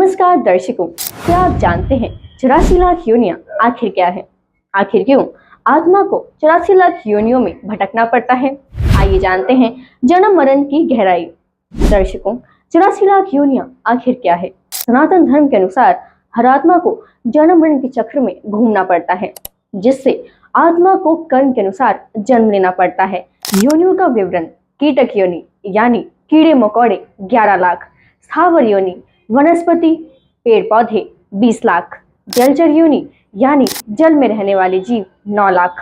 नमस्कार दर्शकों, क्या आप जानते हैं 84 लाख योनियां आखिर क्या है? आखिर क्यों आत्मा को 84 लाख योनियों में भटकना पड़ता है? आइए जानते हैं जन्म मरण की गहराई। दर्शकों, 84 लाख योनियां आखिर क्या है? सनातन धर्म के अनुसार हर आत्मा को जन्म मरण के चक्र में घूमना पड़ता है, जिससे आत्मा को कर्म के अनुसार जन्म लेना पड़ता है। योनियों का विवरण: कीटक योनि यानी कीड़े मकोड़े 11 लाख, स्थावर योनि वनस्पति पेड़ पौधे 20 लाख, जलचर योनि यानी जल में रहने वाले जीव 9 लाख,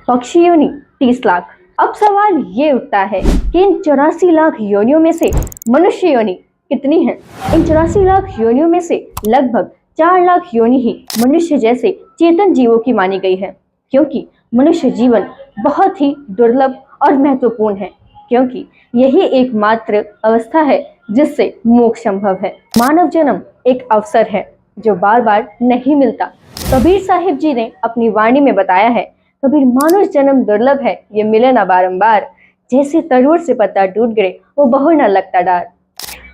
पक्षी योनि 30 लाख। अब सवाल ये उठता है कि इन 84 लाख योनियों में से मनुष्य योनि कितनी है? इन 84 लाख योनियों में से लगभग 4 लाख योनि ही मनुष्य जैसे चेतन जीवों की मानी गई है, क्योंकि मनुष्य जीवन बहुत ही दुर्लभ और महत्वपूर्ण है, क्योंकि यही एकमात्र अवस्था है जिससे मोक्ष संभव है। मानव जन्म एक अवसर है जो बार बार नहीं मिलता। कबीर साहिब जी ने अपनी वाणी में बताया है, कबीर मानुष जन्म दुर्लभ है, ये मिले ना बारंबार, जैसे तरूर से पत्ता टूट गिरे वो बहु न लगता डार।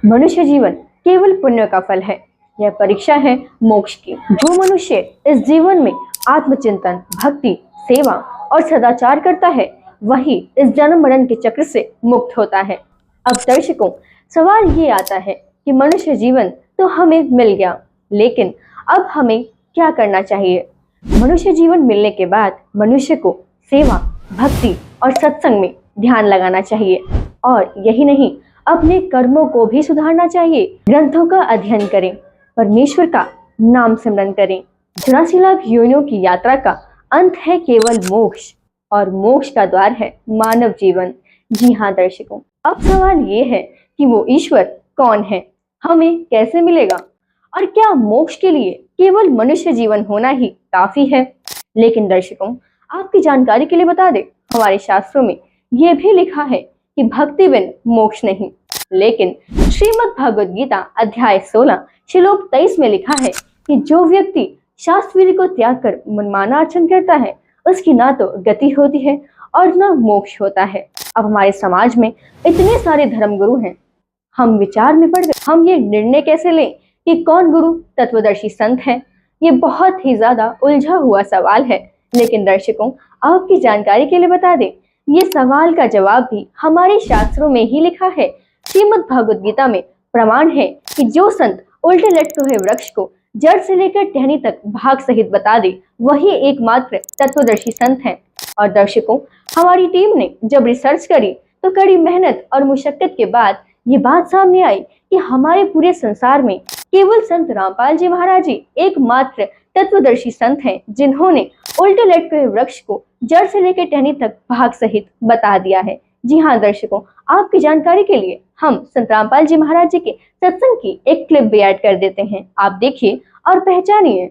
मनुष्य जीवन केवल पुण्य का फल है, यह परीक्षा है मोक्ष की। जो मनुष्य इस जीवन में आत्मचिंतन, भक्ति, सेवा और सदाचार करता है, वही इस जन्म मरण के चक्र से मुक्त होता है। अब दर्शकों, सवाल ये आता है कि मनुष्य जीवन तो हमें मिल गया, लेकिन अब हमें क्या करना चाहिए? मनुष्य जीवन मिलने के बाद मनुष्य को सेवा, भक्ति और सत्संग में ध्यान लगाना चाहिए, और यही नहीं, अपने कर्मों को भी सुधारना चाहिए। ग्रंथों का अध्ययन करें, परमेश्वर का नाम सिमरन करें। 84 लाख योनियों की यात्रा का अंत है केवल मोक्ष, और मोक्ष का द्वार है मानव जीवन। जी हाँ दर्शकों, अब सवाल ये है कि वो ईश्वर कौन है, हमें कैसे मिलेगा, और क्या मोक्ष के लिए केवल मनुष्य जीवन होना ही काफी है? लेकिन दर्शकों, आपकी जानकारी के लिए बता दें, हमारे शास्त्रों में यह भी लिखा है कि भक्ति बिन मोक्ष नहीं। लेकिन श्रीमद् भगवद गीता अध्याय 16 श्लोक 23 में लिखा है कि जो व्यक्ति शास्त्र विधि को त्याग कर मनमाना अर्चन करता है, उसकी ना तो गति होती है और ना मोक्ष होता है। अब हमारे समाज में इतने सारे धर्मगुरु हैं, हम विचार में पड़ गए, हम ये निर्णय कैसे लें कि कौन गुरु तत्वदर्शी संत है? ये बहुत ही ज्यादा उलझा हुआ सवाल है। लेकिन दर्शकों, आपकी जानकारी के लिए बता दें, ये सवाल का जवाब भी हमारे शास्त्रों में ही लिखा है। श्रीमद् भगवद गीता में प्रमाण है कि जो संत उल्टे लटके हुए वृक्ष को जड़ से लेकर टहनी तक भाग सहित बता दे, वही एकमात्र तत्वदर्शी संत है। और दर्शकों, हमारी टीम ने जब रिसर्च करी तो कड़ी मेहनत और मुशक्कत के बाद ये बात सामने आई कि हमारे पूरे संसार में केवल संत रामपाल जी महाराज जी एकमात्र तत्वदर्शी संत हैं, जिन्होंने उल्टे लटके हुए वृक्ष को जड़ से लेकर टहनी तक भाग सहित बता दिया है। जी हाँ दर्शकों, आपकी जानकारी के लिए हम संत रामपाल जी महाराज जी के सत्संग की एक क्लिप भी ऐड कर देते हैं, आप देखिए और पहचानिए।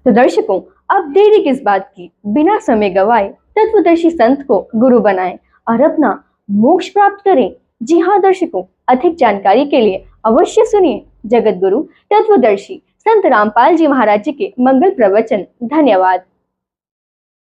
तो दर्शकों, अब देरी किस बात की, बिना समय गवाए तत्वदर्शी संत को गुरु बनाएं और अपना मोक्ष प्राप्त करें। जी हाँ दर्शकों, अधिक जानकारी के लिए अवश्य सुनिए जगत गुरु तत्वदर्शी संत रामपाल जी महाराज जी के मंगल प्रवचन। धन्यवाद।